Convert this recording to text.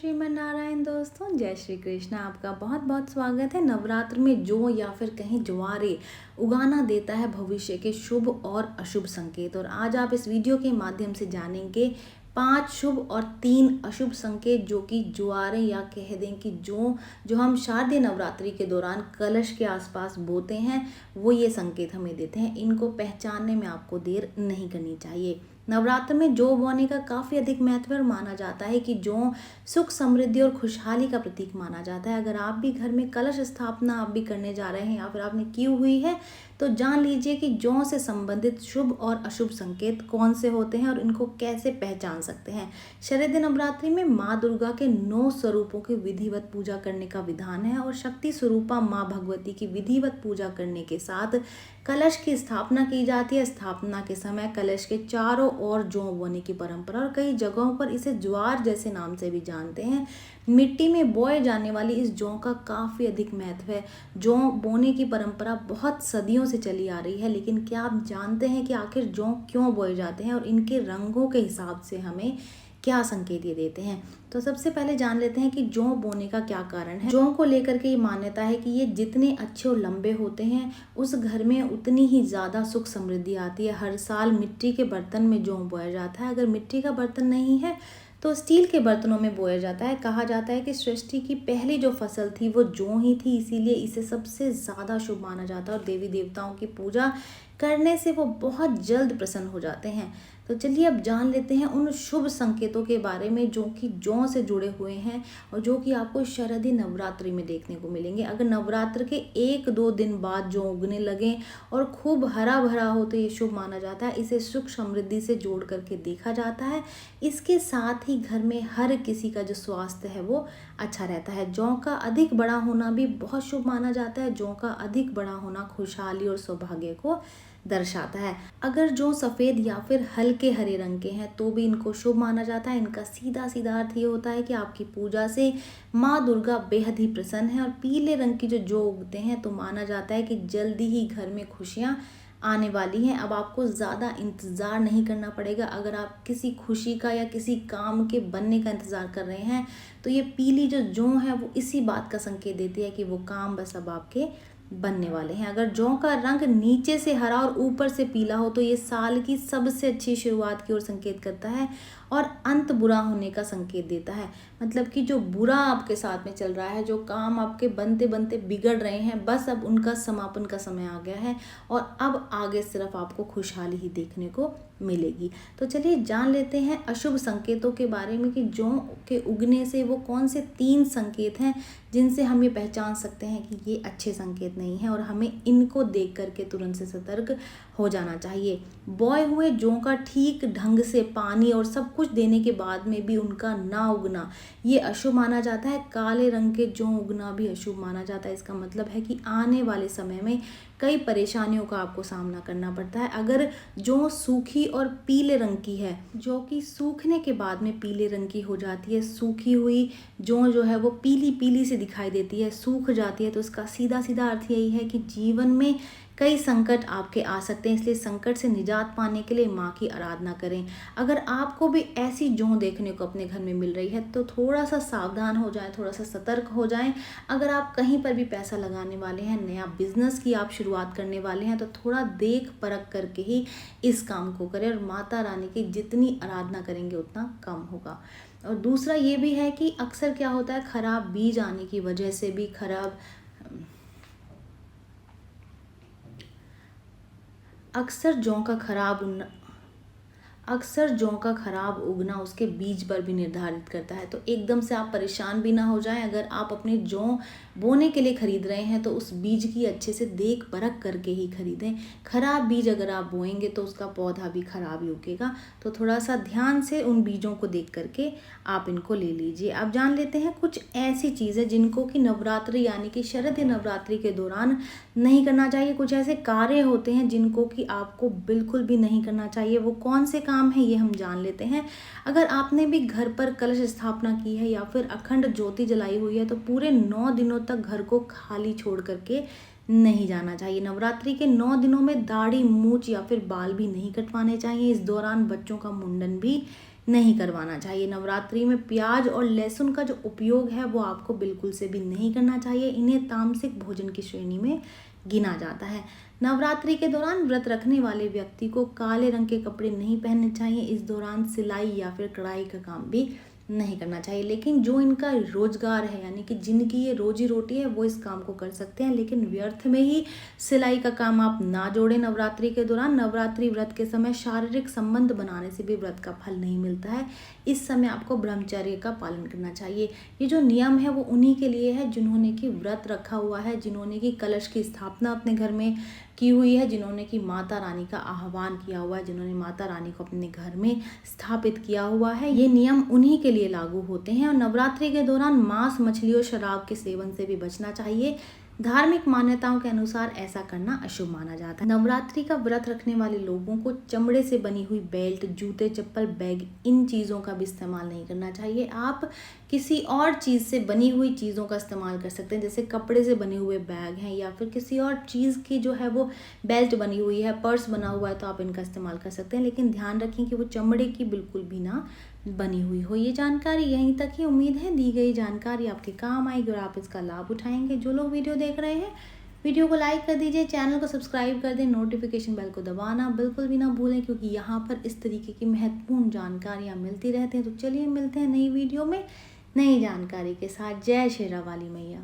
श्रीमन नारायण दोस्तों, जय श्री कृष्ण। आपका बहुत बहुत स्वागत है। नवरात्र में जौ या फिर कहीं ज्वारे उगाना देता है भविष्य के शुभ और अशुभ संकेत। और आज आप इस वीडियो के माध्यम से जानेंगे 5 शुभ और 3 अशुभ संकेत जो कि ज्वारे या कह दें कि जो हम शारदीय नवरात्रि के दौरान कलश के आसपास बोते हैं वो ये संकेत हमें देते हैं। इनको पहचानने में आपको देर नहीं करनी चाहिए। नवरात्र में जौ बोने का काफ़ी अधिक महत्व और माना जाता है कि जौ सुख समृद्धि और खुशहाली का प्रतीक माना जाता है। अगर आप भी घर में कलश स्थापना आप भी करने जा रहे हैं या फिर आपने की हुई है तो जान लीजिए कि जौ से संबंधित शुभ और अशुभ संकेत कौन से होते हैं और इनको कैसे पहचान सकते हैं। शारदीय नवरात्रि में माँ दुर्गा के 9 स्वरूपों की विधिवत पूजा करने का विधान है और शक्ति स्वरूपा माँ भगवती की विधिवत पूजा करने के साथ कलश की स्थापना की जाती है। स्थापना के समय कलश के चारों ओर जौ बोने की परंपरा और कई जगहों पर इसे ज्वार जैसे नाम से भी जानते हैं। मिट्टी में बोए जाने वाली इस जौ का काफ़ी अधिक महत्व है। जौ बोने की परंपरा बहुत सदियों से चली आ रही है, लेकिन क्या आप जानते हैं कि आखिर जौ क्यों बोए जाते हैं और इनके रंगों के हिसाब से हमें क्या संकेत ये देते हैं। तो सबसे पहले जान लेते हैं कि जौ बोने का क्या कारण है। जौ को लेकर के ये मान्यता है कि ये जितने अच्छे और लंबे होते हैं उस घर में उतनी ही ज़्यादा सुख समृद्धि आती है। हर साल मिट्टी के बर्तन में जौ बोया जाता है। अगर मिट्टी का बर्तन नहीं है तो स्टील के बर्तनों में बोया जाता है। कहा जाता है कि सृष्टि की पहली जो फसल थी वो जौ ही थी, इसीलिए इसे सबसे ज़्यादा शुभ माना जाता है और देवी देवताओं की पूजा करने से वो बहुत जल्द प्रसन्न हो जाते हैं। तो चलिए अब जान लेते हैं उन शुभ संकेतों के बारे में जो कि जौ से जुड़े हुए हैं और जो कि आपको शारदीय नवरात्रि में देखने को मिलेंगे। अगर नवरात्र के 1-2 दिन बाद जौ उगने लगे और खूब हरा भरा हो तो ये शुभ माना जाता है। इसे सुख समृद्धि से जोड़ करके देखा जाता है। इसके साथ ही घर में हर किसी का जो स्वास्थ्य है वो अच्छा रहता है। जौ का अधिक बड़ा होना भी बहुत शुभ माना जाता है। जौ का अधिक बड़ा होना खुशहाली और सौभाग्य को दर्शाता है। अगर जौ सफ़ेद या फिर हल्के हरे रंग के हैं तो भी इनको शुभ माना जाता है। इनका सीधा सीधा अर्थ ये होता है कि आपकी पूजा से माँ दुर्गा बेहद ही प्रसन्न है। और पीले रंग की जो जौ उगते हैं तो माना जाता है कि जल्दी ही घर में खुशियाँ आने वाली हैं। अब आपको ज़्यादा इंतज़ार नहीं करना पड़ेगा। अगर आप किसी खुशी का या किसी काम के बनने का इंतज़ार कर रहे हैं तो ये पीली जो जौ है वो इसी बात का संकेत देती है कि वो काम बस अब आपके बनने वाले हैं। अगर जौ का रंग नीचे से हरा और ऊपर से पीला हो तो ये साल की सबसे अच्छी शुरुआत की ओर संकेत करता है और अंत बुरा होने का संकेत देता है। मतलब कि जो बुरा आपके साथ में चल रहा है, जो काम आपके बनते बनते बिगड़ रहे हैं, बस अब उनका समापन का समय आ गया है और अब आगे सिर्फ आपको खुशहाली ही देखने को मिलेगी। तो चलिए जान लेते हैं अशुभ संकेतों के बारे में कि जौ के उगने से वो कौन से 3 संकेत हैं जिनसे हम ये पहचान सकते हैं कि ये अच्छे संकेत नहीं हैं और हमें इनको देख करके तुरंत से सतर्क हो जाना चाहिए। बोए हुए जौ का ठीक ढंग से पानी और सब कुछ देने के बाद में भी उनका ना उगना ये अशुभ माना जाता है। काले रंग के जौ उगना भी अशुभ माना जाता है। इसका मतलब है कि आने वाले समय में कई परेशानियों का आपको सामना करना पड़ता है। अगर जौ सूखी और पीले रंग की है, जो कि सूखने के बाद में पीले रंग की हो जाती है, सूखी हुई जौ जो है वो पीली पीली से दिखाई देती है, सूख जाती है, तो इसका सीधा सीधा अर्थ यही है कि जीवन में कई संकट आपके आ सकते हैं। इसलिए संकट से निजात पाने के लिए माँ की आराधना करें। अगर आपको भी ऐसी जौ देखने को अपने घर में मिल रही है तो थोड़ा सा सावधान हो जाएं, थोड़ा सा सतर्क हो जाएं। अगर आप कहीं पर भी पैसा लगाने वाले हैं, नया बिजनेस की आप शुरुआत करने वाले हैं तो थोड़ा देख परख करके ही इस काम को करें और माता रानी की जितनी आराधना करेंगे उतना कम होगा। और दूसरा ये भी है कि अक्सर क्या होता है, खराब बीज आने की वजह से भी अक्सर जौ का खराब उगना उसके बीज पर भी निर्धारित करता है। तो एकदम से आप परेशान भी ना हो जाएं। अगर आप अपनी जौ बोने के लिए खरीद रहे हैं तो उस बीज की अच्छे से देख परख करके ही खरीदें। खराब बीज अगर आप बोएंगे तो उसका पौधा भी खराब ही उगेगा। तो थोड़ा सा ध्यान से उन बीजों को देख करके आप इनको ले लीजिए। अब जान लेते हैं कुछ ऐसी चीज़ें जिनको कि नवरात्रि यानी कि शारदीय नवरात्रि के दौरान नहीं करना चाहिए। कुछ ऐसे कार्य होते हैं जिनको कि आपको बिल्कुल भी नहीं करना चाहिए। वो कौन से काम है ये हम जान लेते हैं। अगर आपने भी घर पर कलश स्थापना की है या फिर अखंड ज्योति जलाई हुई है तो पूरे 9 दिनों तक घर को खाली छोड़ करके नहीं जाना चाहिए। नवरात्रि के 9 दिनों में दाढ़ी, मूछ या फिर बाल भी नहीं कटवाने चाहिए। इस दौरान बच्चों का मुंडन भी नहीं करवाना चाहिए। नवरात्रि में प्याज और लहसुन का जो उपयोग है वो आपको बिल्कुल से भी नहीं करना चाहिए। इन्हें तामसिक भोजन की श्रेणी में गिना जाता है। नवरात्रि के दौरान व्रत रखने वाले व्यक्ति को काले रंग के कपड़े नहीं पहनने चाहिए। इस दौरान सिलाई या फिर कढ़ाई का काम भी नहीं करना चाहिए। लेकिन जो इनका रोजगार है, यानी कि जिनकी ये रोजी रोटी है, वो इस काम को कर सकते हैं। लेकिन व्यर्थ में ही सिलाई का काम आप ना जोड़ें नवरात्रि के दौरान। नवरात्रि व्रत के समय शारीरिक संबंध बनाने से भी व्रत का फल नहीं मिलता है। इस समय आपको ब्रह्मचर्य का पालन करना चाहिए। ये जो नियम है वो उन्हीं के लिए है जिन्होंने कि व्रत रखा हुआ है, जिन्होंने कि कलश की स्थापना अपने घर में की हुई है, जिन्होंने कि माता रानी का आह्वान किया हुआ है, जिन्होंने माता रानी को अपने घर में स्थापित किया हुआ है। ये नियम उन्हीं के लिए लागू होते हैं। और नवरात्रि के दौरान मांस, मछली और शराब के सेवन से भी बचना चाहिए। धार्मिक मान्यताओं के अनुसार ऐसा करना अशुभ माना जाता है। नवरात्रि का व्रत रखने वाले लोगों को चमड़े से बनी हुई बेल्ट, जूते, चप्पल, बैग, इन चीज़ों का भी इस्तेमाल नहीं करना चाहिए। आप किसी और चीज़ से बनी हुई चीज़ों का इस्तेमाल कर सकते हैं, जैसे कपड़े से बने हुए बैग हैं या फिर किसी और चीज़ की जो है वो बेल्ट बनी हुई है, पर्स बना हुआ है, तो आप इनका इस्तेमाल कर सकते हैं। लेकिन ध्यान रखें कि वो चमड़े की बिल्कुल भी ना बनी हुई हो। ये जानकारी यहीं तक ही। उम्मीद है दी गई जानकारी आपके काम आएगी और आप इसका लाभ उठाएंगे। जो लोग वीडियो देख रहे हैं, वीडियो को लाइक कर दीजिए, चैनल को सब्सक्राइब कर दें, नोटिफिकेशन बेल को दबाना बिल्कुल भी ना भूलें, क्योंकि यहाँ पर इस तरीके की महत्वपूर्ण जानकारियाँ मिलती रहती हैं। तो चलिए मिलते हैं नई वीडियो में नई जानकारी के साथ। जय श्री राम वाली मैया।